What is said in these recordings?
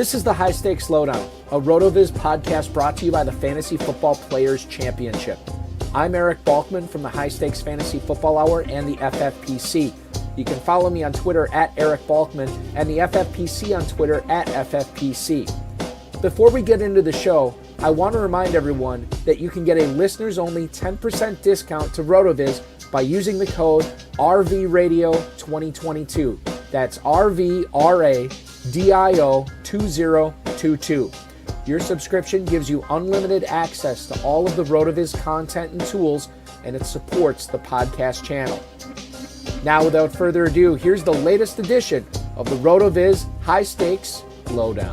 This is the High-Stakes Lowdown, a RotoViz podcast brought to you by the Fantasy Football Players Championship. I'm Eric Balkman from the High-Stakes Fantasy Football Hour and the FFPC. You can follow me on Twitter at Eric Balkman and the FFPC on Twitter at FFPC. Before we get into the show, I want to remind everyone that you can get a listeners-only 10% discount to RotoViz by using the code RVRadio2022. That's RVRADIO2022. Your subscription gives you unlimited access to all of the RotoViz content and tools, and it supports the podcast channel. Now, without further ado, here's the latest edition of the RotoViz High-Stakes Lowdown.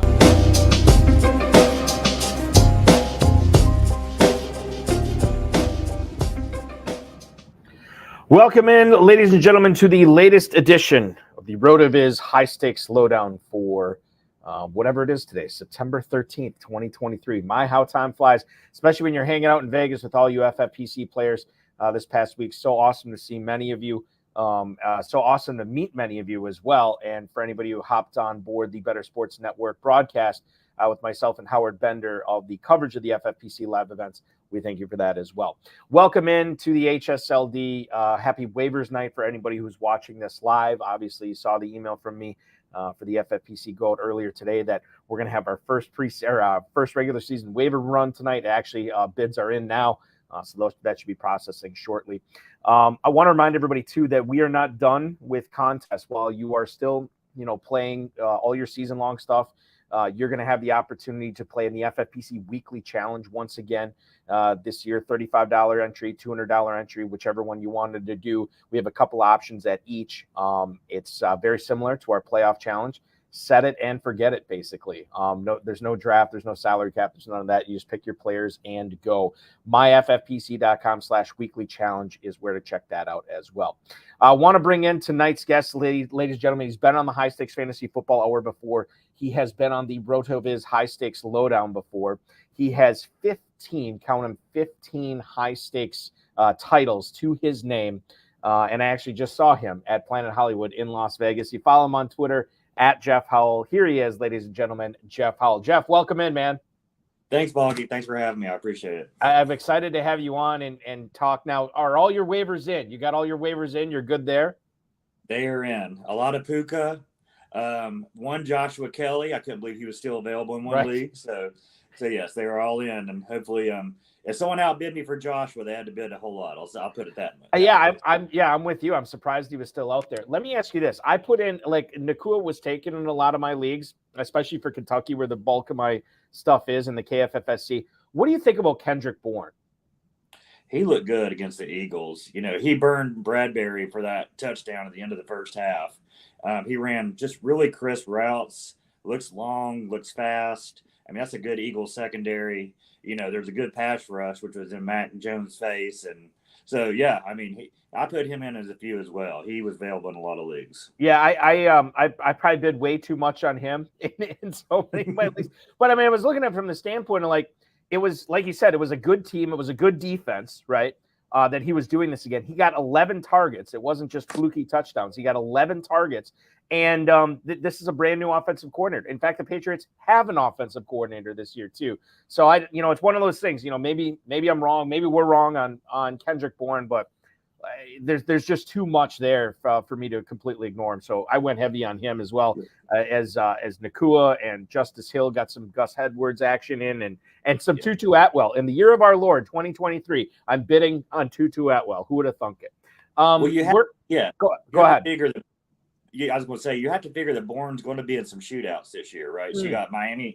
Welcome in, ladies and gentlemen, to the latest edition of the RotoViz High-Stakes Lowdown for whatever it is today, September 13th, 2023. My, how time flies, especially when you're hanging out in Vegas with all you FFPC players this past week. So awesome to see many of you. So awesome to meet many of you as well. And for anybody who hopped on board the Better Sports Network broadcast with myself and Howard Bender of the coverage of the FFPC live events, we thank you for that as well. Welcome in to the HSLD. Happy waivers night for anybody who's watching this live. Obviously, you saw the email from me for the FFPC Gold earlier today that we're going to have our first regular season waiver run tonight. Actually, bids are in now, so that should be processing shortly. I want to remind everybody too that we are not done with contests. While you are still, playing all your season-long stuff, you're going to have the opportunity to play in the FFPC Weekly Challenge once again this year. $35 entry, $200 entry, whichever one you wanted to do. We have a couple options at each. It's very similar to our playoff challenge. Set it and forget it, basically. There's no draft. There's no salary cap. There's none of that. You just pick your players and go. myffpc.com/weekly challenge is where to check that out as well. I want to bring in tonight's guest, ladies and gentlemen. He's been on the High Stakes Fantasy Football Hour before. He has been on the RotoViz High Stakes Lowdown before. He has 15 high stakes titles to his name. And I actually just saw him at Planet Hollywood in Las Vegas. You follow him on Twitter at Jeff Howle. Here he is, ladies and gentlemen, Jeff Howle. Jeff, welcome in, man. Thanks, Bonky. Thanks for having me. I appreciate it. I'm excited to have you on and talk now. Are all your waivers in? You got all your waivers in? You're good there? They are in. A lot of Puka. One Joshua Kelly. I couldn't believe he was still available in one league. So yes, they are all in. And hopefully, if someone outbid me for Joshua, they had to bid a whole lot. I'll put it that way. I'm with you. I'm surprised he was still out there. Let me ask you this. I put in, Nakua was taken in a lot of my leagues, especially for Kentucky, where the bulk of my stuff is in the KFFSC. What do you think about Kendrick Bourne? He looked good against the Eagles. He burned Bradbury for that touchdown at the end of the first half. He ran just really crisp routes, looks long, looks fast. I mean, that's a good Eagles secondary. There's a good pass rush, which was in Mac Jones' face. And so, yeah, I mean, I put him in as a few as well. He was available in a lot of leagues. Yeah, I probably bid way too much on him in so many leagues. But, I mean, I was looking at it from the standpoint of, it was, like you said, it was a good team. It was a good defense, right, that he was doing this again. He got 11 targets. It wasn't just fluky touchdowns. He got 11 targets. And this is a brand new offensive coordinator. In fact, the Patriots have an offensive coordinator this year too. So it's one of those things. Maybe I'm wrong. Maybe we're wrong on Kendrick Bourne, but there's just too much there for me to completely ignore him. So I went heavy on him as well as Nakua, and Justice Hill got some Gus Edwards action in and some Tutu Atwell in the year of our Lord 2023. I'm bidding on Tutu Atwell. Who would have thunk it? Go ahead. I was going to say, you have to figure that Bourne's going to be in some shootouts this year, right? So you got Miami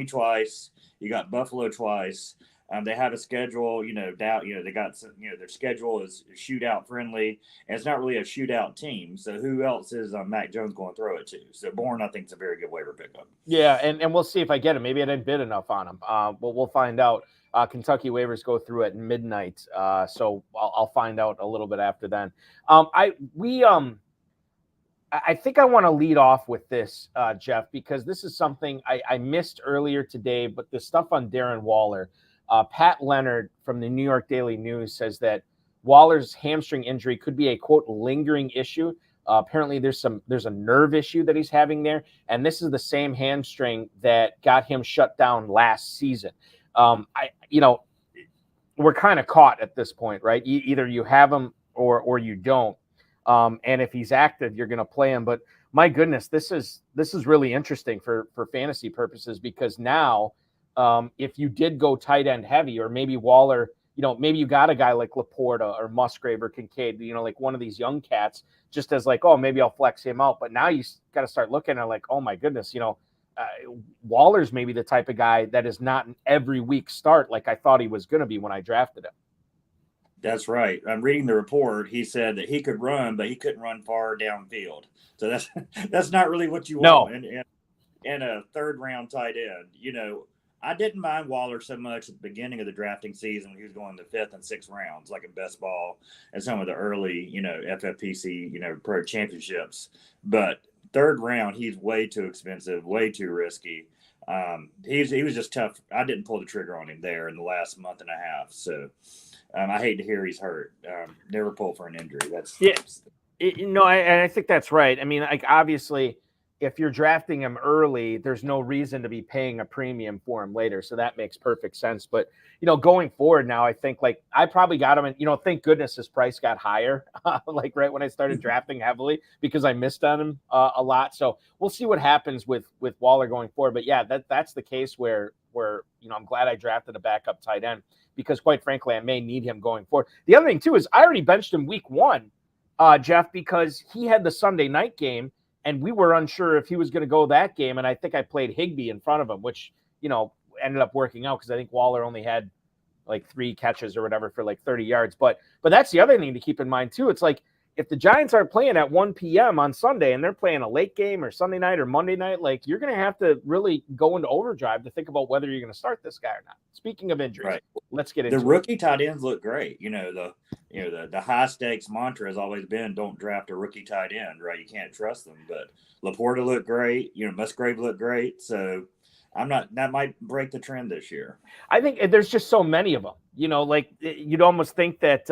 twice, you got Buffalo twice. They have a schedule, they got some, their schedule is shootout friendly, and it's not really a shootout team. So who else is Mac Jones going to throw it to? So Bourne, I think, is a very good waiver pickup. Yeah, and we'll see if I get him. Maybe I didn't bid enough on him. We'll find out. Kentucky waivers go through at midnight, so I'll find out a little bit after then. I think I want to lead off with this, Jeff, because this is something I missed earlier today, but the stuff on Darren Waller. Pat Leonard from the New York Daily News says that Waller's hamstring injury could be a, quote, lingering issue Apparently, there's a nerve issue that he's having there, and this is the same hamstring that got him shut down last season. We're kind of caught at this point, right? Either you have him or you don't. And if he's active, you're going to play him. But my goodness, this is really interesting for fantasy purposes, because now if you did go tight end heavy, or maybe Waller, maybe you got a guy like Laporta or Musgrave or Kincaid, like one of these young cats, just as like, oh, maybe I'll flex him out. But now you got to start looking at like, oh my goodness, Waller's maybe the type of guy that is not an every week start like I thought he was going to be when I drafted him. That's right. I'm reading the report. He said that he could run, but he couldn't run far downfield. So that's not really what you want in a third round tight end. I didn't mind Waller so much at the beginning of the drafting season when he was going the 5th and 6th rounds, like in Best Ball and some of the early, FFPC, Pro Championships. But third round, he's way too expensive, way too risky. He was just tough. I didn't pull the trigger on him there in the last month and a half. So I hate to hear he's hurt. Never pull for an injury. I think that's right. I mean, like, obviously, if you're drafting him early, there's no reason to be paying a premium for him later. So that makes perfect sense. But, going forward now, I think like I probably got him, and, thank goodness his price got higher, like right when I started drafting heavily, because I missed on him a lot. So we'll see what happens with Waller going forward. But yeah, that's the case where I'm glad I drafted a backup tight end, because quite frankly, I may need him going forward. The other thing too is I already benched him week 1, Jeff, because he had the Sunday night game, and we were unsure if he was going to go that game. And I think I played Higbee in front of him, which, ended up working out, because I think Waller only had like 3 catches or whatever for like 30 yards. But that's the other thing to keep in mind too. It's like, if the Giants aren't playing at 1 p.m. on Sunday and they're playing a late game or Sunday night or Monday night, like, you're going to have to really go into overdrive to think about whether you're going to start this guy or not. Speaking of injuries, right, let's get into the rookie tight ends look great. The high stakes mantra has always been don't draft a rookie tight end, right? You can't trust them. But Laporta looked great. Musgrave looked great. So that might break the trend this year. I think there's just so many of them. You'd almost think that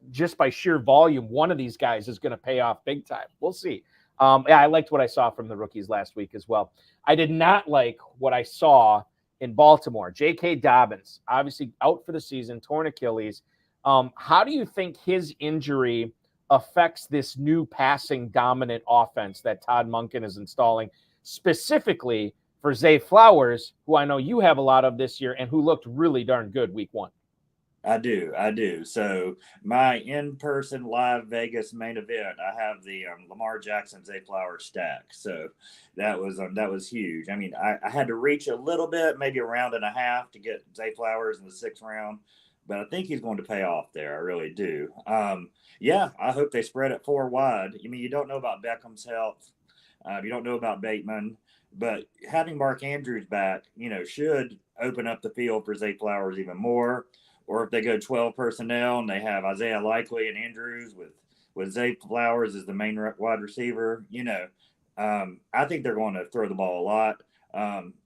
just by sheer volume, one of these guys is going to pay off big time. We'll see. I liked what I saw from the rookies last week as well. I did not like what I saw in Baltimore. J.K. Dobbins, obviously out for the season, torn Achilles. How do you think his injury affects this new passing dominant offense that Todd Monken is installing, specifically for Zay Flowers, who I know you have a lot of this year and who looked really darn good week 1? I do. So my in-person live Vegas main event, I have the Lamar Jackson Zay Flowers stack. So that was huge. I mean, I had to reach a little bit, maybe a round and a half to get Zay Flowers in the 6th round, but I think he's going to pay off there. I really do. I hope they spread it 4 wide. I mean, you don't know about Beckham's health. You don't know about Bateman, but having Mark Andrews back, should open up the field for Zay Flowers even more. Or if they go 12 personnel and they have Isaiah Likely and Andrews with Zay Flowers as the main wide receiver, I think they're going to throw the ball a lot.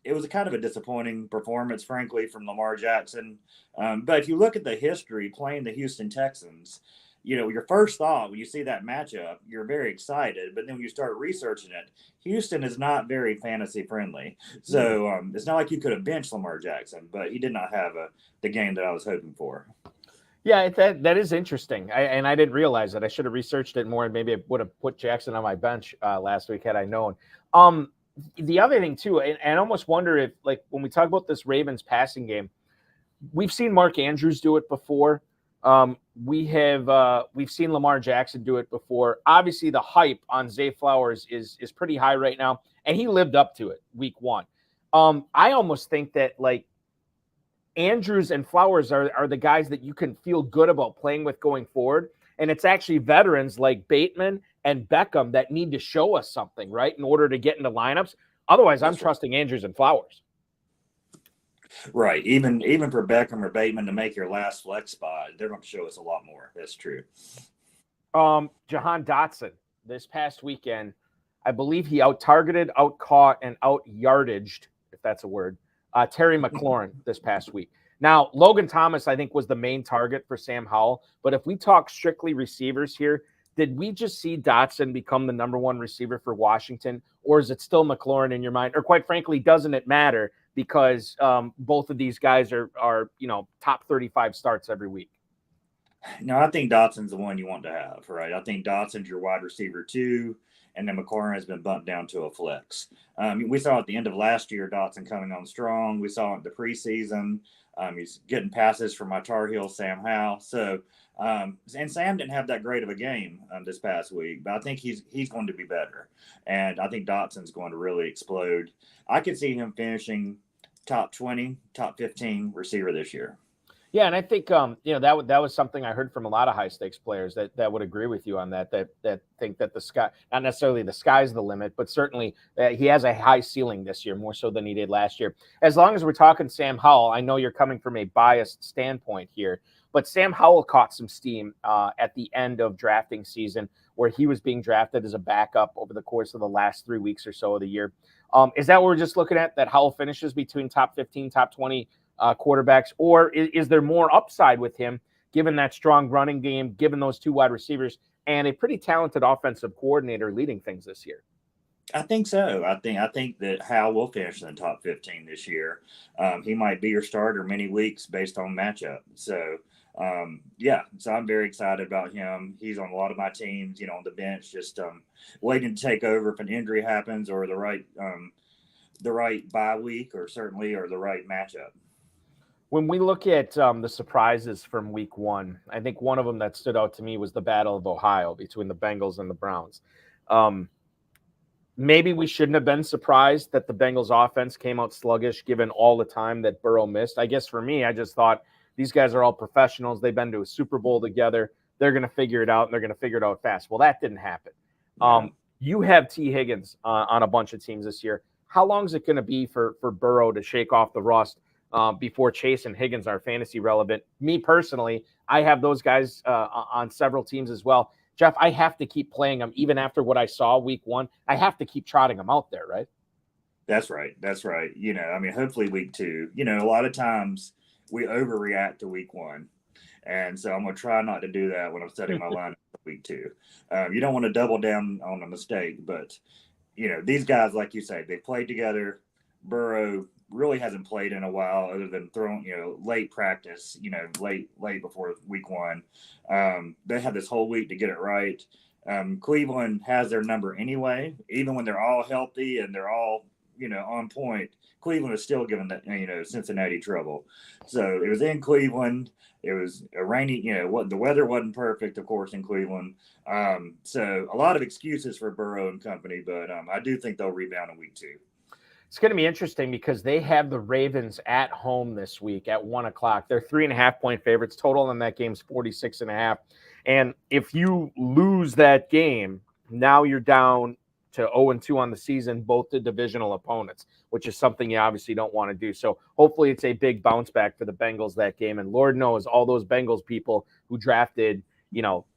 It was a kind of a disappointing performance, frankly, from Lamar Jackson. But if you look at the history playing the Houston Texans, your first thought when you see that matchup, you're very excited. But then when you start researching it, Houston is not very fantasy friendly. So it's not like you could have benched Lamar Jackson, but he did not have the game that I was hoping for. Yeah, that is interesting. And I didn't realize that. I should have researched it more, and maybe I would have put Jackson on my bench last week had I known. The other thing too, and I almost wonder if, like, when we talk about this Ravens passing game, we've seen Mark Andrews do it before. We've seen Lamar Jackson do it before. Obviously, the hype on Zay Flowers is pretty high right now, and he lived up to it week 1. I almost think that, like, Andrews and Flowers are the guys that you can feel good about playing with going forward. And it's actually veterans like Bateman and Beckham that need to show us something, right, in order to get into lineups. Otherwise, I'm trusting Andrews and Flowers. Right. Even for Beckham or Bateman to make your last flex spot, they're going to show us a lot more. That's true. Jahan Dotson this past weekend, I believe he out-targeted, out-caught, and out-yardaged, if that's a word, Terry McLaurin this past week. Now, Logan Thomas, I think, was the main target for Sam Howle. But if we talk strictly receivers here, did we just see Dotson become the number one receiver for Washington, or is it still McLaurin in your mind? Or quite frankly, doesn't it matter because both of these guys are top 35 starts every week? No, I think Dotson's the one you want to have, right? I think Dotson's your wide receiver too, and then McLaurin has been bumped down to a flex. We saw at the end of last year Dotson coming on strong. We saw it in the preseason. He's getting passes from my Tar Heel Sam Howle. So, and Sam didn't have that great of a game this past week, but I think he's going to be better, and I think Dotson's going to really explode. I could see him finishing top 20, top 15 receiver this year. Yeah, and I think that was something I heard from a lot of high stakes players that would agree with you on that think that the sky, not necessarily the sky's the limit, but certainly he has a high ceiling this year, more so than he did last year. As long as we're talking Sam Howle, I know you're coming from a biased standpoint here, but Sam Howle caught some steam at the end of drafting season where he was being drafted as a backup over the course of the last 3 weeks or so of the year. Is that what we're just looking at, that Howle finishes between top 15, top 20 quarterbacks, or is there more upside with him given that strong running game, given those two wide receivers, and a pretty talented offensive coordinator leading things this year? I think so. I think that Howle will finish in the top 15 this year. He might be your starter many weeks based on matchup. So, so I'm very excited about him. He's on a lot of my teams, on the bench, just waiting to take over if an injury happens or the right bye week or the right matchup. When we look at the surprises from week one, I think one of them that stood out to me was the Battle of Ohio between the Bengals and the Browns. Maybe we shouldn't have been surprised that the Bengals offense came out sluggish given all the time that Burrow missed. I guess for me, I just thought these guys are all professionals. They've been to a Super Bowl together. They're going to figure it out, and they're going to figure it out fast. Well, that didn't happen. You have T. Higgins on a bunch of teams this year. How long is it going to be for Burrow to shake off the rust before Chase and Higgins are fantasy relevant? Me personally, I have those guys on several teams as well. Jeff, I have to keep playing them even after what I saw week one. I have to keep trotting them out there, right? That's right. Hopefully week two. A lot of times we overreact to week one. And so I'm going to try not to do that when I'm setting my lineup for week two. You don't want to double down on a mistake, but, these guys, like you say, they played together. Burrow really hasn't played in a while other than throwing, late practice, late before week one. They have this whole week to get it right. Cleveland has their number anyway, even when they're all healthy and they're all, on point. Cleveland is still giving Cincinnati trouble. So it was in Cleveland. It was a rainy, the weather wasn't perfect, of course, in Cleveland. So a lot of excuses for Burrow and company, but I do think they'll rebound in week two. It's going to be interesting because they have the Ravens at home this week at 1:00. They're 3.5-point favorites. Total in that game is 46.5. And if you lose that game, now you're down to 0-2 on the season, both the divisional opponents, which is something you obviously don't want to do. So hopefully it's a big bounce back for the Bengals that game. And Lord knows all those Bengals people who drafted,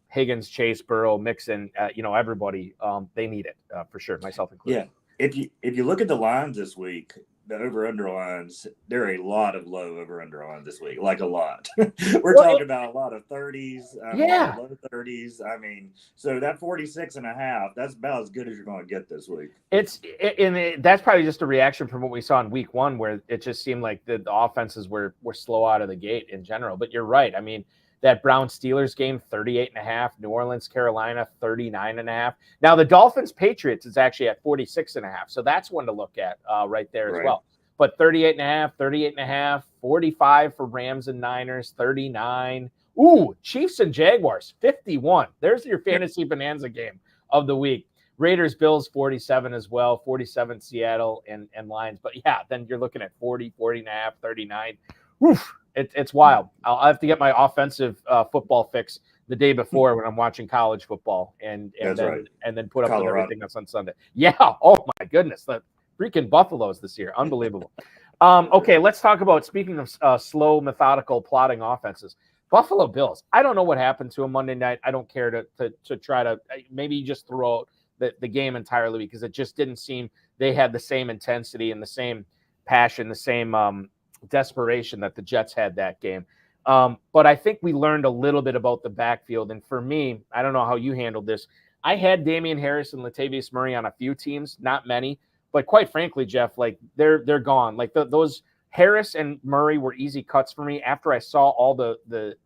Higgins, Chase, Burrow, Mixon, everybody, they need it for sure, myself included. Yeah. If you look at the lines this week, the over-under lines, there are a lot of low over-under lines this week, like a lot. We're talking about a lot of 30s, low 30s. So that 46.5, that's about as good as you're going to get this week. That's probably just a reaction from what we saw in week one, where it just seemed like the offenses were slow out of the gate in general. But you're right. That Browns-Steelers game, 38.5. New Orleans-Carolina, 39.5. Now, the Dolphins-Patriots is actually at 46.5. So that's one to look at right there as well. But 38.5, 38.5, 45 for Rams and Niners, 39. Ooh, Chiefs and Jaguars, 51. There's your fantasy bonanza game of the week. Raiders-Bills, 47 as well, 47 Seattle and Lions. But, yeah, then you're looking at 40, 40.5, 39. Oof. It's wild. I'll have to get my offensive football fix the day before when I'm watching college football and then put up with everything that's on Sunday. Yeah. Oh my goodness. The freaking Buffaloes this year. Unbelievable. Okay. Let's talk about, speaking of slow, methodical, plodding offenses, Buffalo Bills. I don't know what happened to them Monday night. I don't care to try to maybe just throw out the game entirely because it just didn't seem they had the same intensity and the same passion, the same, desperation that the Jets had that game. But I think we learned a little bit about the backfield. And for me, I don't know how you handled this. I had Damian Harris and Latavius Murray on a few teams, not many, but quite frankly, Jeff, like they're gone. Like those Harris and Murray were easy cuts for me after I saw all the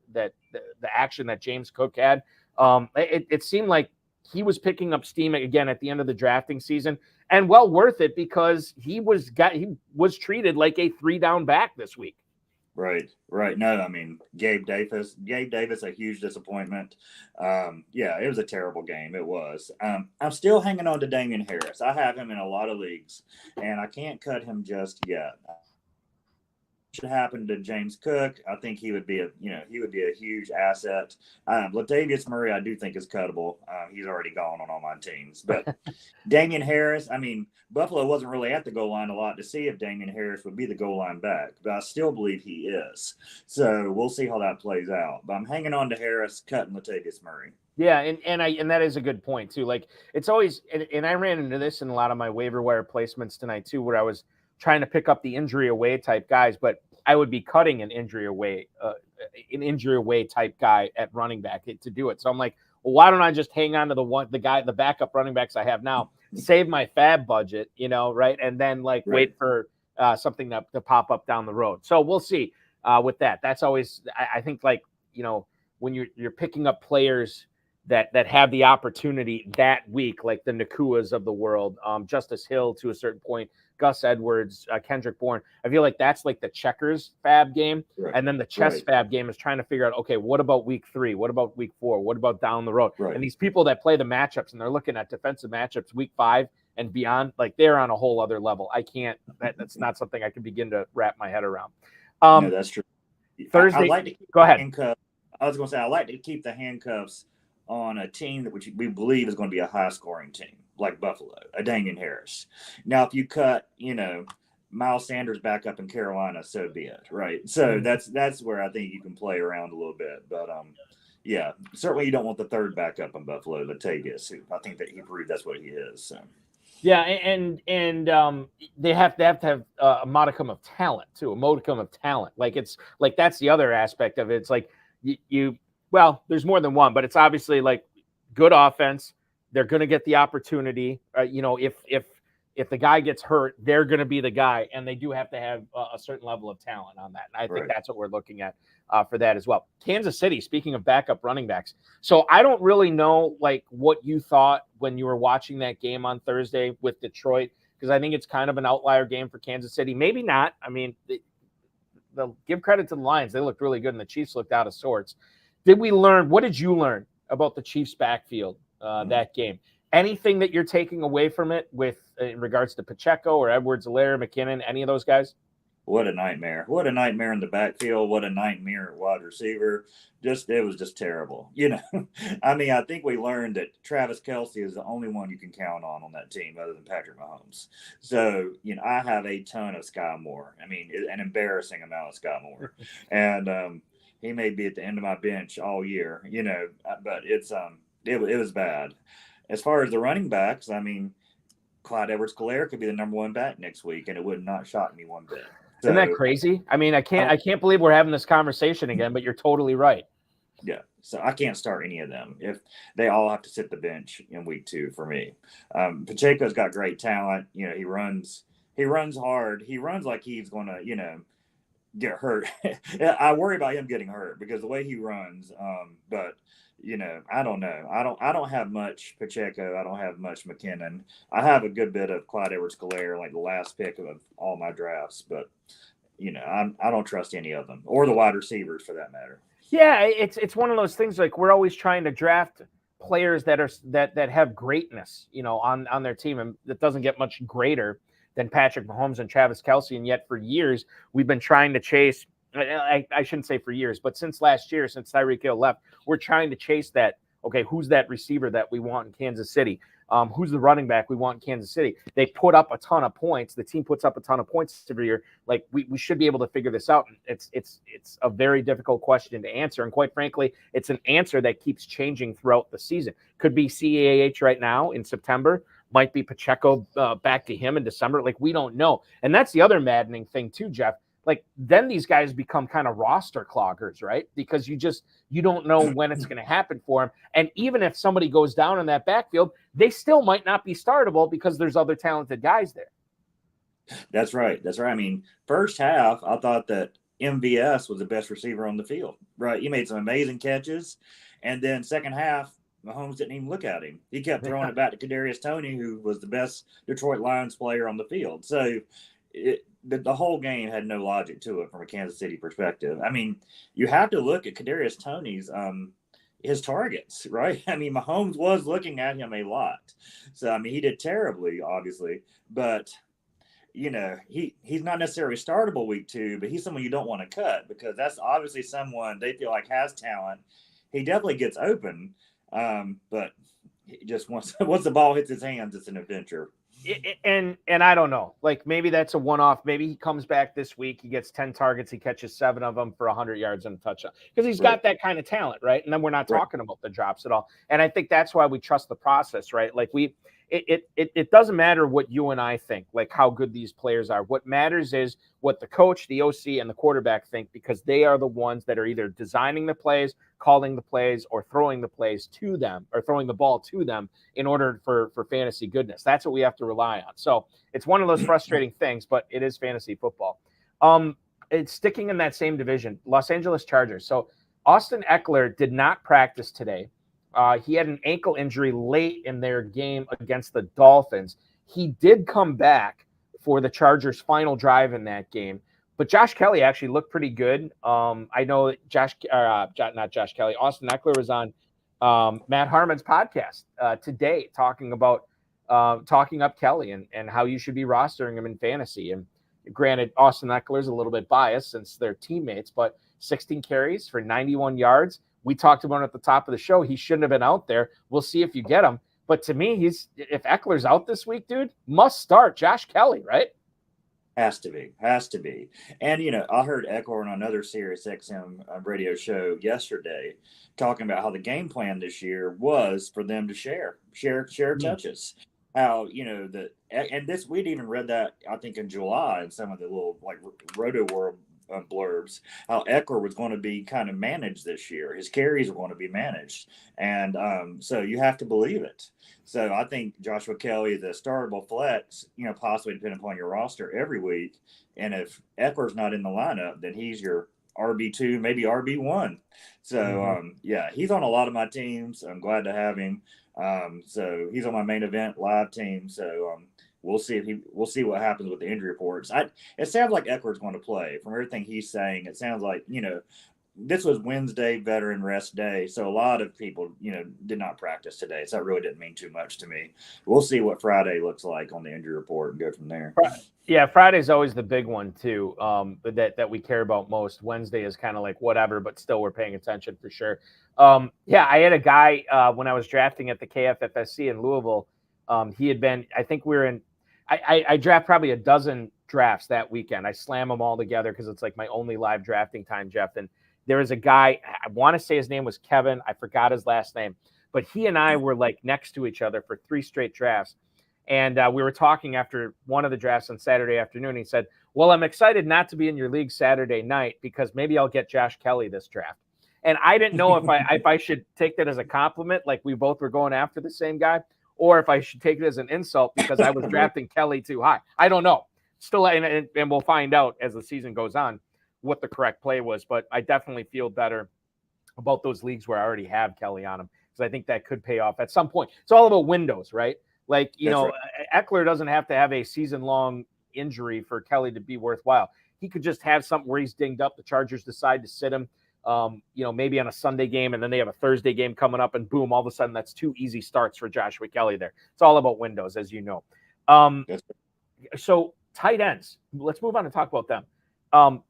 action that James Cook had. It seemed like he was picking up steam again at the end of the drafting season, and well worth it because he was treated like a 3-down back this week. Right. No, I mean, Gabe Davis, a huge disappointment. Yeah, it was a terrible game. It was. I'm still hanging on to Damian Harris. I have him in a lot of leagues, and I can't cut him just yet. Should happen to James Cook. I think he would be a huge asset. Latavius Murray, I do think is cuttable. He's already gone on all my teams. But Damian Harris, I mean, Buffalo wasn't really at the goal line a lot to see if Damian Harris would be the goal line back, but I still believe he is. So we'll see how that plays out. But I'm hanging on to Harris, cutting Latavius Murray. Yeah, and that is a good point too. Like it's always, and I ran into this in a lot of my waiver wire placements tonight too, where I was trying to pick up the injury away type guys, but I would be cutting an injury away type guy at running back to do it. So I'm like, well, why don't I just hang on to the backup running backs I have now, save my fab budget, right? And then wait for something to pop up down the road. So we'll see with that. That's always, I think when you're picking up players that have the opportunity that week, like the Nakuas of the world, Justice Hill to a certain point, Gus Edwards, Kendrick Bourne. I feel like that's like the checkers fab game. Right. And then the chess fab game is trying to figure out, okay, what about week 3? What about week 4? What about down the road? Right. And these people that play the matchups and they're looking at defensive matchups week 5 and beyond, like they're on a whole other level. That's not something I can begin to wrap my head around. No, that's true. Thursday. Go ahead. I was going to say, I like to keep the handcuffs on a team which we believe is going to be a high-scoring team, like Buffalo, a Damian Harris. Now, if you cut, Miles Sanders back up in Carolina, so be it, right? So that's where I think you can play around a little bit. But, yeah, certainly you don't want the third backup in Buffalo, Latavius, who I think that he proved that's what he is. So. Yeah, and they have to have a modicum of talent, too, Like, it's like that's the other aspect of it. It's like well, there's more than one, but it's obviously like good offense. They're going to get the opportunity. If the guy gets hurt, they're going to be the guy, and they do have to have a certain level of talent on that. And I think that's what we're looking at for that as well. Kansas City, speaking of backup running backs. So I don't really know what you thought when you were watching that game on Thursday with Detroit, because I think it's kind of an outlier game for Kansas City. Maybe not. I mean, they'll give credit to the Lions. They looked really good, and the Chiefs looked out of sorts. What did you learn about the Chiefs backfield that game? Anything that you're taking away from it in regards to Pacheco or Edwards-Helaire, McKinnon, any of those guys? What a nightmare. What a nightmare in the backfield. What a nightmare at wide receiver. It was just terrible. I mean, I think we learned that Travis Kelce is the only one you can count on that team other than Patrick Mahomes. So, I have a ton of Sky Moore. I mean, an embarrassing amount of Sky Moore. And, he may be at the end of my bench all year, but it was bad. As far as the running backs, I mean, Clyde Edwards-Helaire could be the number 1 back next week, and it would not shock me one bit. So, isn't that crazy? I mean, I can't believe we're having this conversation again, but you're totally right. Yeah, so I can't start any of them if they all have to sit the bench in week 2 for me. Pacheco's got great talent. He runs hard. He runs like he's going to, get hurt. I worry about him getting hurt because the way he runs. But I don't know. I don't have much Pacheco. I don't have much McKinnon. I have a good bit of Clyde Edwards-Helaire, like the last pick of all my drafts. But I don't trust any of them or the wide receivers for that matter. Yeah, it's one of those things. Like we're always trying to draft players that have greatness, on their team, and that doesn't get much greater than Patrick Mahomes and Travis Kelce. And yet for years, we've been trying to chase, I shouldn't say for years, but since last year, since Tyreek Hill left, we're trying to chase that. Okay, who's that receiver that we want in Kansas City? Who's the running back we want in Kansas City? They put up a ton of points. The team puts up a ton of points every year. Like we should be able to figure this out. It's a very difficult question to answer. And quite frankly, it's an answer that keeps changing throughout the season. Could be CAH right now in September. Might be Pacheco back to him in December. Like we don't know. And that's the other maddening thing too, Jeff. like then these guys become kind of roster cloggers, right? Because you don't know when it's going to happen for them. And even if somebody goes down in that backfield, they still might not be startable because there's other talented guys there. That's right. That's right. I mean, first half, I thought that MVS was the best receiver on the field, right? He made some amazing catches. And then second half, Mahomes didn't even look at him. He kept throwing it back to Kadarius Toney, who was the best Detroit Lions player on the field. So the whole game had no logic to it from a Kansas City perspective. I mean, you have to look at Kadarius Toney's his targets, right? I mean, Mahomes was looking at him a lot. So, I mean, he did terribly, obviously. But, you know, he's not necessarily startable week 2, but he's someone you don't want to cut because that's obviously someone they feel like has talent. He definitely gets open. But just once the ball hits his hands, it's an adventure. And I don't know, like maybe that's a one-off. Maybe he comes back this week. He gets 10 targets. He catches 7 of them for 100 yards and a touchdown because he's got that kind of talent, right? And then we're not talking about the drops at all. And I think that's why we trust the process, right? Like it doesn't matter what you and I think, like how good these players are. What matters is what the coach, the OC, and the quarterback think because they are the ones that are either designing the plays, calling the plays, or throwing the plays to them or throwing the ball to them in order for fantasy goodness. That's what we have to rely on. So it's one of those frustrating things, but it is fantasy football. It's sticking in that same division, Los Angeles Chargers. So Austin Eckler did not practice today. He had an ankle injury late in their game against the Dolphins. He did come back for the Chargers' final drive in that game. But Josh Kelly actually looked pretty good. I know not Josh Kelly. Austin Eckler was on Matt Harmon's podcast today talking up Kelly and how you should be rostering him in fantasy. And granted, Austin Eckler's a little bit biased since they're teammates, but 16 carries for 91 yards. We talked about it at the top of the show. He shouldn't have been out there. We'll see if you get him. But to me, if Eckler's out this week, dude, must start Josh Kelly, right? Has to be. And, you know, I heard Eckler on another Sirius XM radio show yesterday talking about how the game plan this year was for them to share touches. How, you know, and this, we'd even read that, I think, in July in some of the little, like, Roto World blurbs, how Eckler was going to be kind of managed this year. His carries were going to be managed. And so you have to believe it. So I think Joshua Kelly is a startable flex, you know, possibly depending upon your roster every week. And if Eckler's not in the lineup, then he's your RB2, maybe RB1. So, yeah, he's on a lot of my teams. I'm glad to have him. So he's on my main event live team. So we'll see what happens with the injury reports. It sounds like Eckler's going to play. From everything he's saying, it sounds like, you know, this was Wednesday, veteran rest day. So a lot of people, you know, did not practice today. So that really didn't mean too much to me. We'll see what Friday looks like on the injury report and go from there. Yeah, Friday's always the big one too, that we care about most. Wednesday is kind of like whatever, but still we're paying attention for sure. Yeah, I had a guy when I was drafting at the KFFSC in Louisville. He had been, I think we were in, I draft probably a dozen drafts that weekend. I slam them all together because it's like my only live drafting time, Jeff. And there was a guy, I want to say his name was Kevin. I forgot his last name, but he and I were like next to each other for 3 straight drafts. And we were talking after one of the drafts on Saturday afternoon. He said, well, I'm excited not to be in your league Saturday night because maybe I'll get Josh Kelly this draft. And I didn't know if I should take that as a compliment, like we both were going after the same guy, or if I should take it as an insult because I was drafting Kelly too high. I don't know. Still, and we'll find out as the season goes on what the correct play was. But I definitely feel better about those leagues where I already have Kelly on them because I think that could pay off at some point. It's all about windows, right? Like, you know, Eckler doesn't have to have a season-long injury for Kelly to be worthwhile. He could just have something where he's dinged up. The Chargers decide to sit him, you know, maybe on a Sunday game, and then they have a Thursday game coming up, and boom, all of a sudden that's 2 easy starts for Joshua Kelly there. It's all about windows, as you know. So tight ends, let's move on and talk about them.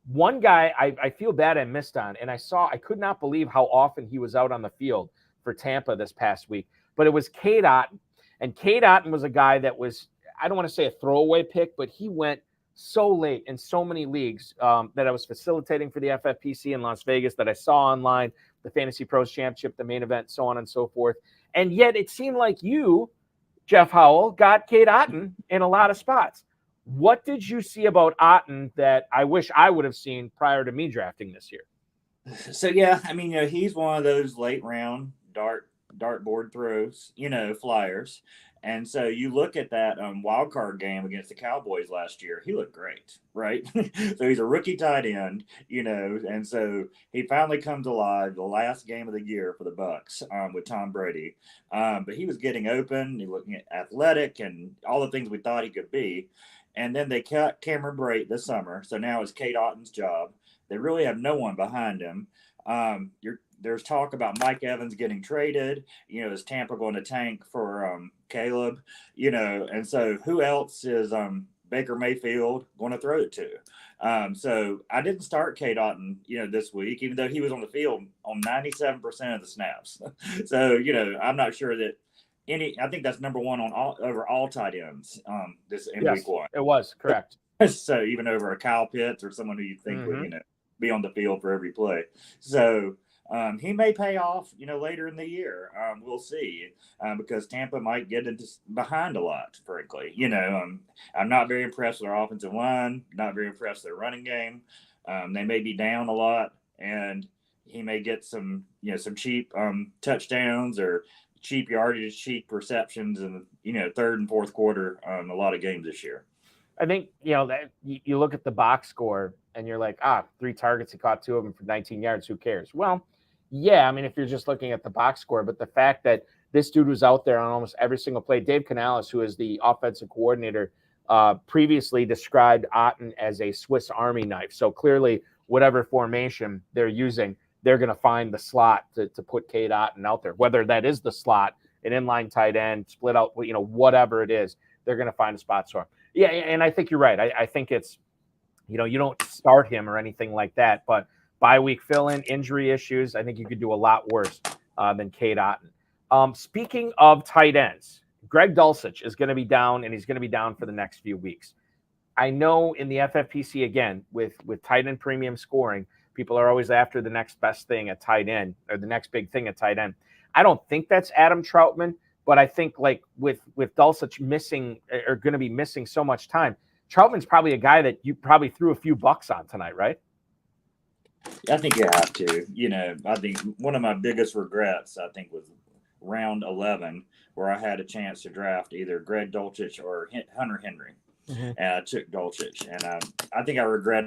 One guy I feel bad I missed on, and I could not believe how often he was out on the field for Tampa this past week, but it was Cade Otton. And Cade Otton was a guy that was, I don't want to say a throwaway pick, but he went so late in so many leagues that I was facilitating for the FFPC in Las Vegas that I saw online, the FantasyPros Championship, the main event, so on and so forth. And yet it seemed like you, Jeff Howle, got Cade Otton in a lot of spots. What did you see about Otten that I wish I would have seen prior to me drafting this year? So yeah, I mean, he's one of those late round dartboard throws, flyers. And so you look at that wild card game against the Cowboys last year, he looked great, right? So he's a rookie tight end, and so he finally comes alive the last game of the year for the Bucs with Tom Brady. But he was getting open, he looked athletic and all the things we thought he could be. And then they cut Cameron Brate this summer. So now it's Cade Otton's job. They really have no one behind him. There's talk about Mike Evans getting traded. Is Tampa going to tank for Caleb? And so who else is Baker Mayfield going to throw it to? So I didn't start Cade Otton, this week, even though he was on the field on 97% of the snaps. So, I'm not sure that I think that's number one over all tight ends this in week one. It was correct. So even over a Kyle Pitts or someone who you think would, be on the field for every play. So he may pay off, later in the year. We'll see, because Tampa might get behind a lot, frankly. I'm not very impressed with their offensive line, not very impressed with their running game. They may be down a lot, and he may get some cheap touchdowns or cheap yardage, cheap receptions in third and fourth quarter a lot of games this year. I think, that you look at the box score and you're like, 3 targets, he caught 2 of them for 19 yards. Who cares? Well, yeah, I mean, if you're just looking at the box score, but the fact that this dude was out there on almost every single play. Dave Canales, who is the offensive coordinator, previously described Otten as a Swiss Army knife. So clearly, whatever formation they're using, they're going to find the slot to put Cade Otton out there. Whether that is the slot, an inline tight end, split out, whatever it is, they're going to find a spot for him. Yeah, and I think you're right. I think it's, you don't start him or anything like that, but bye week fill-in, injury issues, I think you could do a lot worse than Cade Otton. Speaking of tight ends, Greg Dulcich is going to be down, and he's going to be down for the next few weeks. I know in the FFPC, again, with tight end premium scoring, people are always after the next best thing at tight end or the next big thing at tight end. I don't think that's Adam Troutman, but I think like with Dulcich missing or going to be missing so much time, Troutman's probably a guy that you probably threw a few bucks on tonight, right? I think you have to. I think one of my biggest regrets, was round 11, where I had a chance to draft either Greg Dulcich or Hunter Henry. And I took Dulcich, and I think I regret.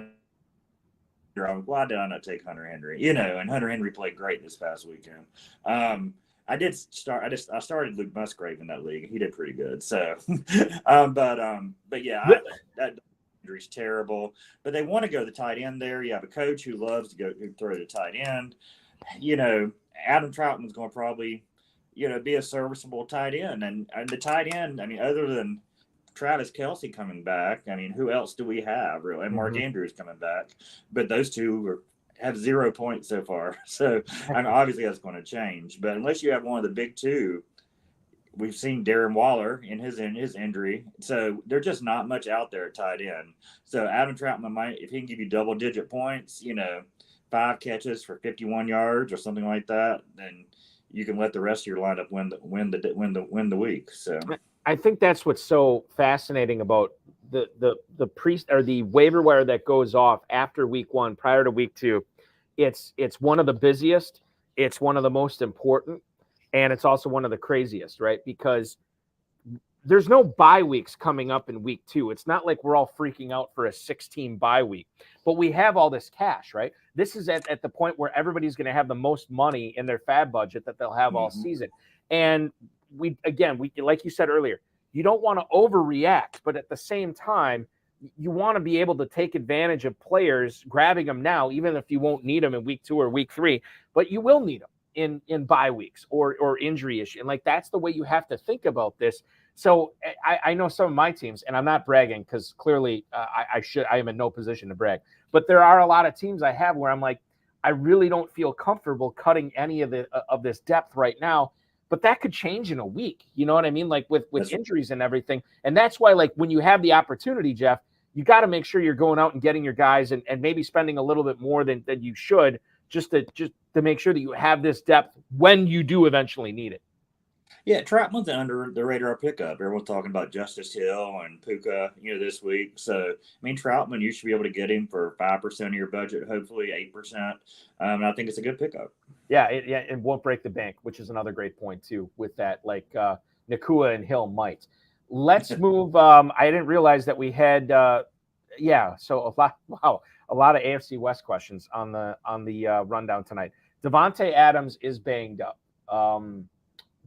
Why did I not take Hunter Henry? And Hunter Henry played great this past weekend. I started Luke Musgrave in that league. He did pretty good. So, but yeah, that injury's terrible. But they want to go to the tight end there. You have a coach who loves to throw to the tight end. Adam Troutman's going to probably, be a serviceable tight end. And the tight end, other than Travis Kelce coming back, who else do we have, really? And Mark Andrews coming back. But those two have 0 points so far. So, obviously that's going to change. But unless you have one of the big two, we've seen Darren Waller in his injury. So, there's just not much out there at tight end. So, Adam Troutman might, if he can give you double-digit points, 5 catches for 51 yards or something like that, then you can let the rest of your lineup win the week. So, I think that's what's so fascinating about the waiver wire that goes off after week 1, prior to week 2. It's one of the busiest, it's one of the most important, and it's also one of the craziest, right? Because there's no bye weeks coming up in week 2. It's not like we're all freaking out for a 16 bye week, but we have all this cash, right? This is at the point where everybody's going to have the most money in their fab budget that they'll have all season. And we like you said earlier, you don't want to overreact, but at the same time, you want to be able to take advantage of players, grabbing them now, even if you won't need them in week 2 or week 3, but you will need them in bye weeks or injury issue. And that's the way you have to think about this. So I know some of my teams, and I'm not bragging because clearly I am in no position to brag, but there are a lot of teams I have where I'm like, I really don't feel comfortable cutting any of this depth right now. But that could change in a week. You know what I mean? Like with injuries and everything. And that's why, when you have the opportunity, Jeff, you got to make sure you're going out and getting your guys and maybe spending a little bit more than you should just to make sure that you have this depth when you do eventually need it. Yeah, Troutman's an under the radar pickup. Everyone's talking about Justice Hill and Puka, this week. So, I mean, Troutman, you should be able to get him for 5% of your budget, hopefully 8%. And I think it's a good pickup. Yeah, it won't break the bank, which is another great point too. With that, like Nakua and Hill might. Let's move. I didn't realize that we had. So a lot of AFC West questions on the rundown tonight. Devontae Adams is banged up.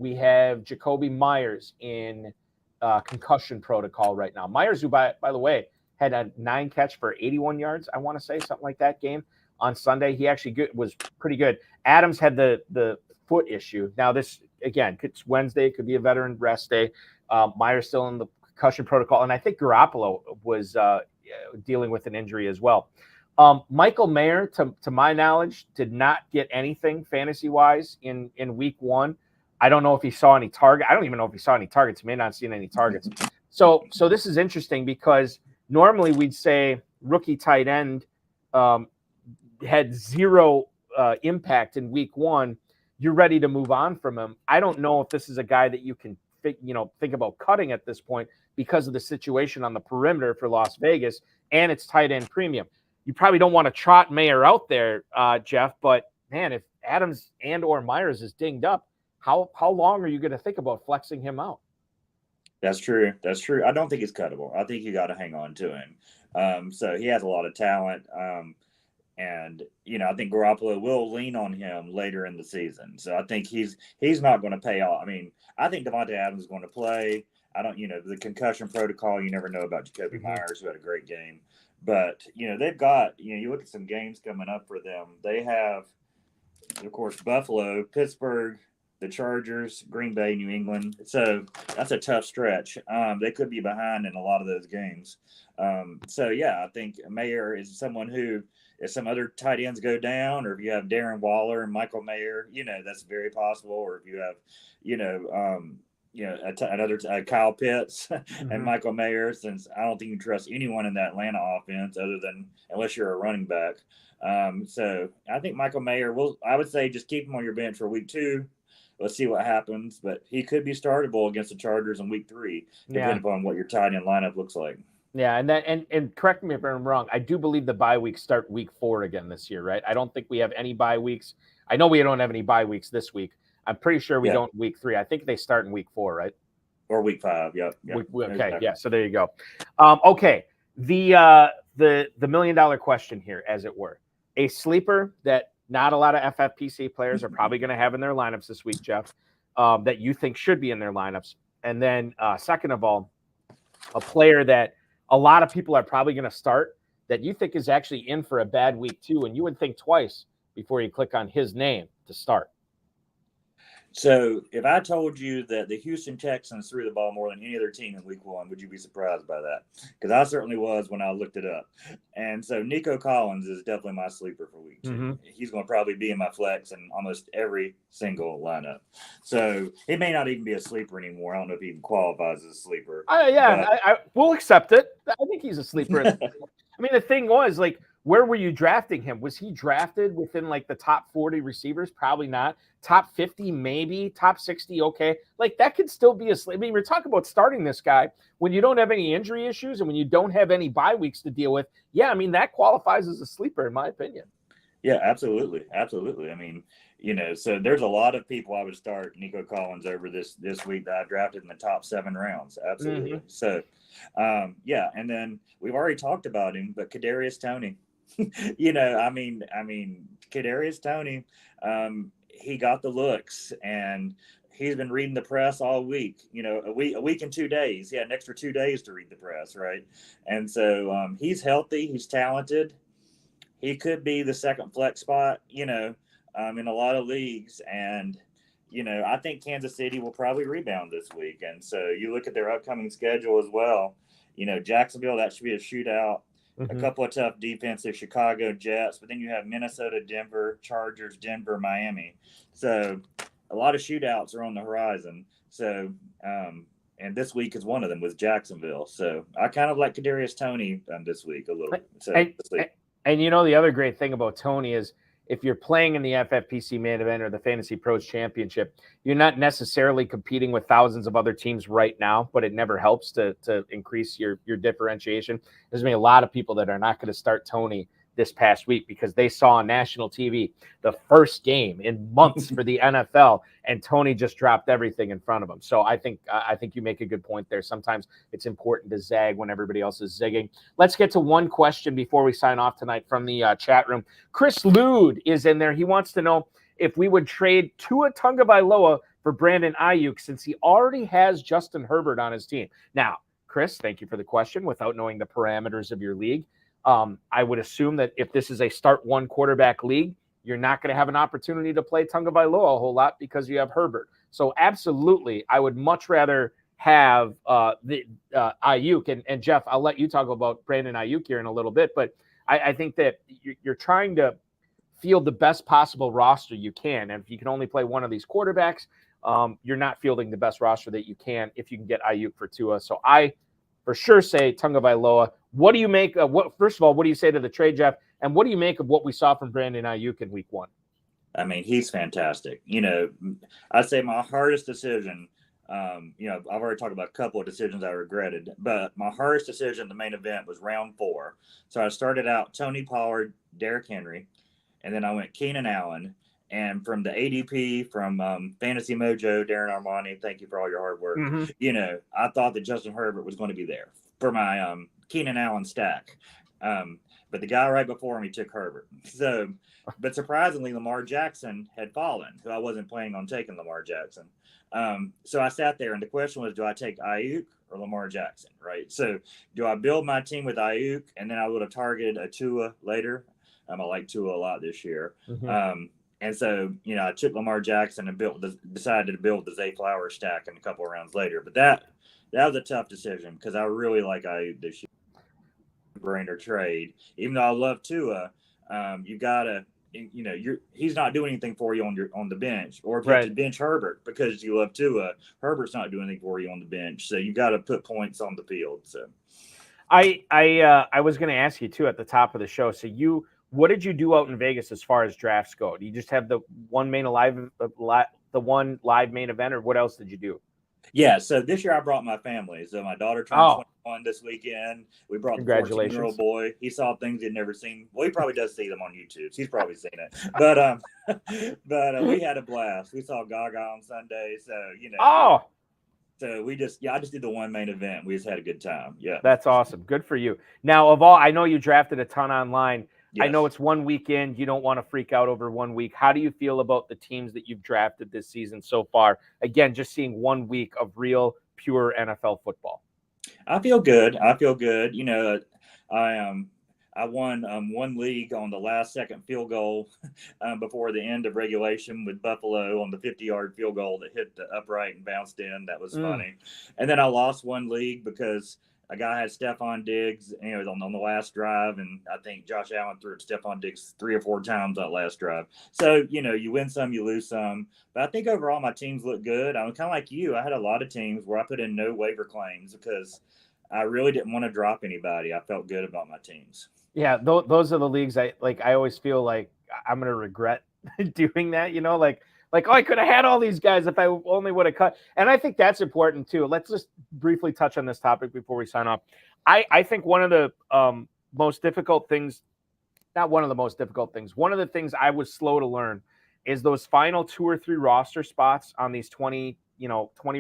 We have Jacoby Myers in concussion protocol right now. Myers, who by the way had a 9 catch for 81 yards, I want to say something like that game on Sunday. He actually was pretty good. Adams had the foot issue. Now this again, it's Wednesday. It could be a veteran rest day. Myers still in the concussion protocol, and I think Garoppolo was dealing with an injury as well. Michael Mayer, to my knowledge, did not get anything fantasy-wise in week 1. I don't know if he saw any target. I don't even know if he saw any targets. He may not have seen any targets. So this is interesting because normally we'd say rookie tight end had 0 impact in week 1. You're ready to move on from him. I don't know if this is a guy that you can think about cutting at this point because of the situation on the perimeter for Las Vegas and its tight end premium. You probably don't want to trot Mayer out there, Jeff, but man, if Adams and or Myers is dinged up, how long are you going to think about flexing him out? That's true. I don't think he's cuttable. I think you got to hang on to him. So he has a lot of talent. And, I think Garoppolo will lean on him later in the season. So I think he's not going to pay off. I mean, I think Devontae Adams is going to play. I don't, the concussion protocol, you never know about Jacoby Myers, who had a great game. But, they've got, you look at some games coming up for them. They have, of course, Buffalo, Pittsburgh, the Chargers, Green Bay, New England. So that's a tough stretch. They could be behind in a lot of those games. I think Mayer is someone who, if some other tight ends go down, or if you have Darren Waller and Michael Mayer, that's very possible. Or if you have, another Kyle Pitts and Michael Mayer, since I don't think you trust anyone in that Atlanta offense unless you're a running back. So I think Michael Mayer I would say just keep him on your bench for week 2. Let's see what happens, but he could be startable against the Chargers in week 3, depending upon what your tight end lineup looks like. Yeah, and correct me if I'm wrong. I do believe the bye weeks start week 4 again this year, right? I don't think we have any bye weeks. I know we don't have any bye weeks this week. I'm pretty sure we don't week 3. I think they start in week 4, right? Or week 5. Yep. Okay. Yeah. So there you go. Okay. The $1 million question here, as it were, a sleeper that not a lot of FFPC players are probably going to have in their lineups this week, Jeff, that you think should be in their lineups. And then second of all, a player that a lot of people are probably going to start that you think is actually in for a bad week too, and you would think twice before you click on his name to start. So if I told you that the Houston Texans threw the ball more than any other team in week 1, would you be surprised by that? Because I certainly was when I looked it up. And so Nico Collins is definitely my sleeper for week 2. He's going to probably be in my flex in almost every single lineup. So he may not even be a sleeper anymore. I don't know if he even qualifies as a sleeper. We'll accept it. I think he's a sleeper. I mean, the thing was, like, where were you drafting him? Was he drafted within like the top 40 receivers? Probably not. Top 50, maybe. Top 60, okay. Like that could still be I mean, we're talking about starting this guy when you don't have any injury issues and when you don't have any bye weeks to deal with. Yeah, I mean, that qualifies as a sleeper in my opinion. Yeah, absolutely. I mean, so there's a lot of people I would start Nico Collins over this week that I've drafted in the top 7 rounds. Absolutely. So, and then we've already talked about him, but Kadarius Toney. Kadarius Toney, he got the looks and he's been reading the press all week, a week and 2 days. He had an extra 2 days to read the press. Right. And so, he's healthy. He's talented. He could be the second flex spot, in a lot of leagues. And, I think Kansas City will probably rebound this week. And so you look at their upcoming schedule as well, Jacksonville, that should be a shootout. A couple of tough defenses, Chicago Jets, but then you have Minnesota, Denver, Chargers, Denver, Miami. So a lot of shootouts are on the horizon. So, and this week is one of them with Jacksonville. So I kind of like Kadarius Toney this week a little. So and the other great thing about Toney is if you're playing in the FFPC Main Event or the Fantasy Pros Championship, you're not necessarily competing with thousands of other teams right now, but it never helps to increase your differentiation. There's going to be a lot of people that are not going to start Tony this past week because they saw on national TV the first game in months for the NFL, and Tony just dropped everything in front of him. So I think you make a good point there. Sometimes it's important to zag when everybody else is zigging. Let's get to one question before we sign off tonight from the chat room. Chris Lude is in there. He wants to know if we would trade Tua Tagovailoa for Brandon Ayuk since he already has Justin Herbert on his team. Now, Chris, thank you for the question. Without knowing the parameters of your league, I would assume that if this is a start one quarterback league, you're not going to have an opportunity to play Tagovailoa a whole lot because you have Herbert. So absolutely, I would much rather have the Ayuk. And Jeff, I'll let you talk about Brandon Ayuk here in a little bit, but I think that you're trying to field the best possible roster you can. And if you can only play one of these quarterbacks, you're not fielding the best roster that you can if you can get Ayuk for Tua. So I for sure say Tagovailoa. What do you make of first of all, what do you say to the trade, Jeff? And what do you make of what we saw from Brandon Ayuk in week one? I mean, he's fantastic. I'd say my hardest decision, I've already talked about a couple of decisions I regretted, but my hardest decision in the main event was round 4. So I started out Tony Pollard, Derrick Henry, and then I went Keenan Allen. And from the ADP, from Fantasy Mojo, Darren Armani, thank you for all your hard work. Mm-hmm. I thought that Justin Herbert was going to be there for my Keenan Allen stack. But the guy right before him, he took Herbert. So, but surprisingly, Lamar Jackson had fallen, so I wasn't planning on taking Lamar Jackson. So I sat there, and the question was, do I take Ayuk or Lamar Jackson, right? So do I build my team with Ayuk, and then I would have targeted a Tua later? I like Tua a lot this year. Mm-hmm. And so, I took Lamar Jackson and decided to build the Zay Flowers stack in a couple of rounds later. But that was a tough decision because I really like Ayuk this year. Brainer trade, even though I love Tua, you gotta, he's not doing anything for you on the bench, or if you have to bench Herbert because you love Tua, Herbert's not doing anything for you on the bench. So you got to put points on the field. So I was going to ask you too at the top of the show. So what did you do out in Vegas as far as drafts go? Do you just have the one live main event, or what else did you do? Yeah, so this year I brought my family. So my daughter turned 21 this weekend. We brought the 14-year-old boy. He saw things he'd never seen. Well, he probably does see them on YouTube. So he's probably seen it. But we had a blast. We saw Gaga on Sunday. So, So I just did the one main event. We just had a good time. Yeah. That's awesome. Good for you. Now, I know you drafted a ton online. Yes. I know it's one weekend. You don't want to freak out over 1 week. How do you feel about the teams that you've drafted this season so far? Again, just seeing 1 week of real, pure NFL football. I feel good. I won one league on the last second field goal before the end of regulation with Buffalo on the 50-yard field goal that hit the upright and bounced in. That was funny. And then I lost one league because a guy had Stephon Diggs, on the last drive, and I think Josh Allen threw it to Stephon Diggs 3 or 4 times that last drive. So, you win some, you lose some. But I think overall my teams look good. I'm kind of like you. I had a lot of teams where I put in no waiver claims because I really didn't want to drop anybody. I felt good about my teams. Yeah, those are the leagues I always feel like I'm going to regret doing that, I could have had all these guys if I only would have cut. And I think that's important too. Let's just briefly touch on this topic before we sign off. I think one of the most difficult things, not one of the most difficult things, one of the things I was slow to learn is those final 2 or 3 roster spots on these 20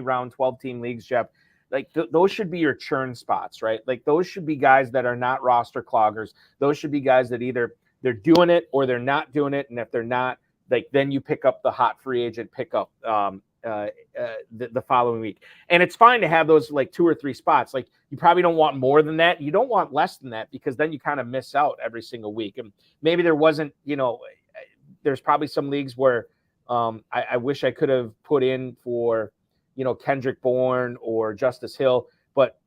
round 12 team leagues, Jeff. Those should be your churn spots, right? Those should be guys that are not roster cloggers. Those should be guys that either they're doing it or they're not doing it. And if they're not, then you pick up the hot free agent pickup the following week. And it's fine to have those 2 or 3 spots. You probably don't want more than that. You don't want less than that because then you kind of miss out every single week. And maybe there wasn't, there's probably some leagues where I wish I could have put in for, Kendrick Bourne or Justice Hill. But,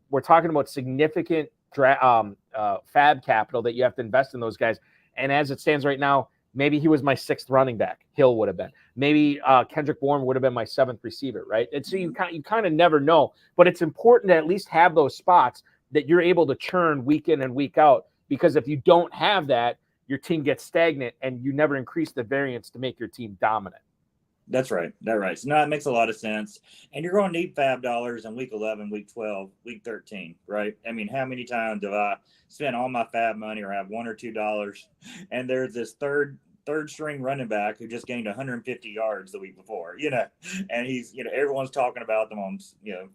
we're talking about significant fab capital that you have to invest in those guys. And as it stands right now, maybe he was my 6th running back. Hill would have been. Maybe Kendrick Bourne would have been my 7th receiver, right? And so you kind of never know. But it's important to at least have those spots that you're able to churn week in and week out. Because if you don't have that, your team gets stagnant and you never increase the variance to make your team dominant. That's right. That's right. So, no, it makes a lot of sense. And you're going to need fab dollars in week 11, week 12, week 13, right? I mean, how many times have I spent all my fab money or have $1 or $2 and there's this third string running back who just gained 150 yards the week before, and he's, everyone's talking about them on,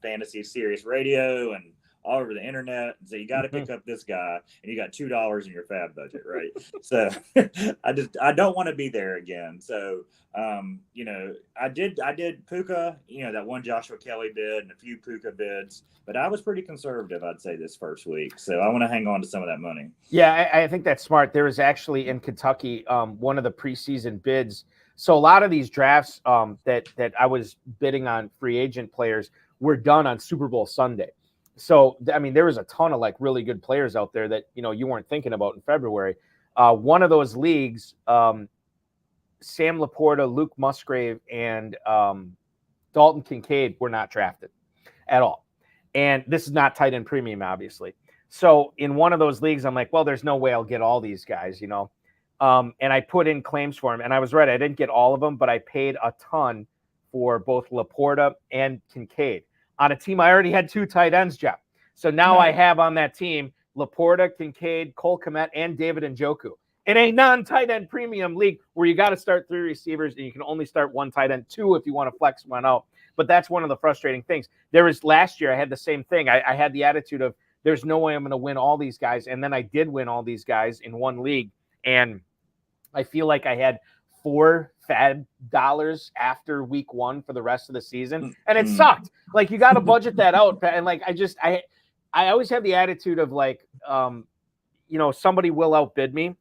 Fantasy Sirius Radio and all over the internet. So you got to pick up this guy and you got $2 in your fab budget, right? So I don't want to be there again. So, I did Puka, that one Joshua Kelly bid and a few Puka bids, but I was pretty conservative, I'd say, this first week. So I want to hang on to some of that money. Yeah, I think that's smart. There was actually in Kentucky, one of the preseason bids. So a lot of these drafts that I was bidding on free agent players were done on Super Bowl Sunday. So, I mean, there was a ton of really good players out there that, you weren't thinking about in February. One of those leagues, Sam Laporta, Luke Musgrave, and Dalton Kincaid were not drafted at all. And this is not tight end premium, obviously. So in one of those leagues, I'm like, well, there's no way I'll get all these guys, and I put in claims for them. And I was right. I didn't get all of them, but I paid a ton for both Laporta and Kincaid on a team I already had 2 tight ends, Jeff. So now I have on that team Laporta, Kincaid, Cole Kmet, and David Njoku in a non-tight end premium league where you got to start 3 receivers and you can only start 1 tight end, 2 if you want to flex one out. But that's one of the frustrating things. Last year I had the same thing. I had the attitude of there's no way I'm going to win all these guys. And then I did win all these guys in one league. And I feel like I had 4 fab dollars after week 1 for the rest of the season. And it sucked. You got to budget that out. And I always have the attitude of somebody will outbid me.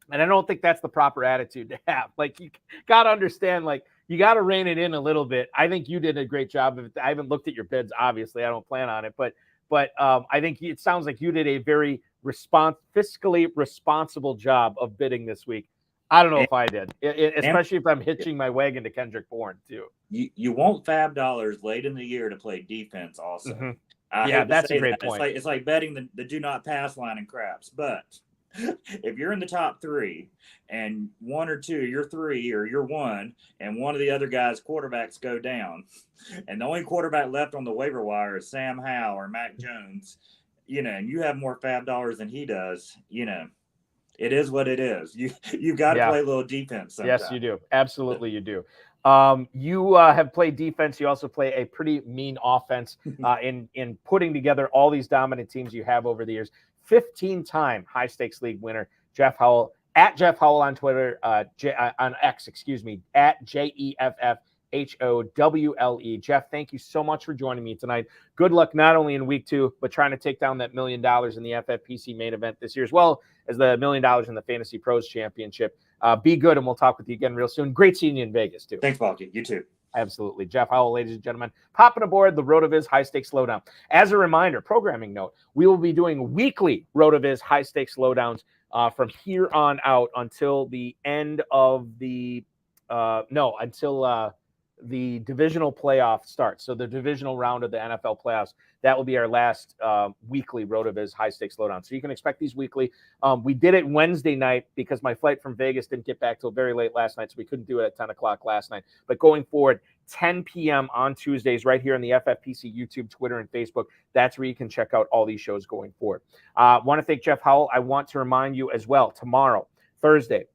And I don't think that's the proper attitude to have. You got to understand, you got to rein it in a little bit. I think you did a great job of it. I haven't looked at your bids, obviously. I don't plan on it, but I think it sounds like you did a very fiscally responsible job of bidding this week. I don't know if I did, especially if I'm hitching my wagon to Kendrick Bourne too. You want fab dollars late in the year to play defense also. Mm-hmm. Yeah, that's a great point. It's like betting the do not pass line in craps. But if you're in the top 3 and 1 or 2, you're 3 or you're 1, and one of the other guys' quarterbacks go down, and the only quarterback left on the waiver wire is Sam Howell or Mac Jones, and you have more fab dollars than he does, it is what it is. You've got to play a little defense sometimes. Yes, you do. Absolutely, you do. You have played defense. You also play a pretty mean offense in putting together all these dominant teams you have over the years. 15-time high-stakes league winner, Jeff Howle, at Jeff Howle on Twitter, on X, at JEFFHOWLE. Jeff, thank you so much for joining me tonight. Good luck not only in week 2, but trying to take down that $1 million in the FFPC main event this year, as well as the $1 million in the Fantasy Pros Championship. Be good, and we'll talk with you again real soon. Great seeing you in Vegas, too. Thanks, Balky. You too. Absolutely. Jeff Howle, ladies and gentlemen, popping aboard the RotoViz High-Stakes Lowdown. As a reminder, programming note, we will be doing weekly RotoViz High-Stakes Lowdowns from here on out until the end of the the divisional playoff starts. So the divisional round of the NFL playoffs, that will be our last weekly RotoViz High-Stakes Lowdown. So you can expect these weekly. We did it Wednesday night because my flight from Vegas didn't get back till very late last night, so we couldn't do it at 10 o'clock last night. But going forward, 10 p.m. on Tuesdays right here on the FFPC YouTube, Twitter, and Facebook. That's where you can check out all these shows going forward. I want to thank Jeff Howle. I want to remind you as well, tomorrow, Thursday,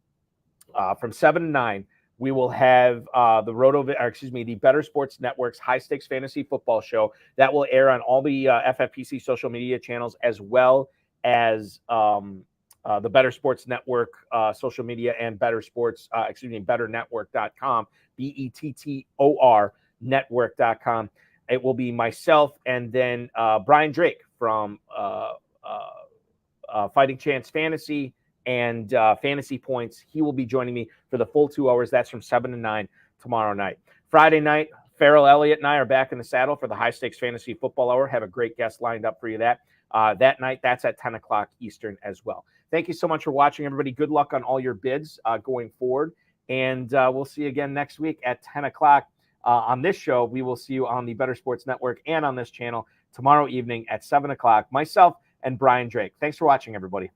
from 7 to 9, we will have the Better Sports Network's High Stakes Fantasy Football Show that will air on all the FFPC social media channels, as well as the Better Sports Network social media and betternetwork.com, BETTOR network.com. It will be myself and then Brian Drake from Fighting Chance Fantasy and Fantasy Points. He will be joining me for the full 2 hours. That's from 7 to 9 tomorrow night. Friday night, Farrell Elliott and I are back in the saddle for the High Stakes Fantasy Football Hour. Have a great guest lined up for you that night. That's at 10 o'clock Eastern as well. Thank you so much for watching, everybody. Good luck on all your bids going forward. And we'll see you again next week at 10 o'clock on this show. We will see you on the Better Sports Network and on this channel tomorrow evening at 7 o'clock. Myself and Brian Drake. Thanks for watching, everybody.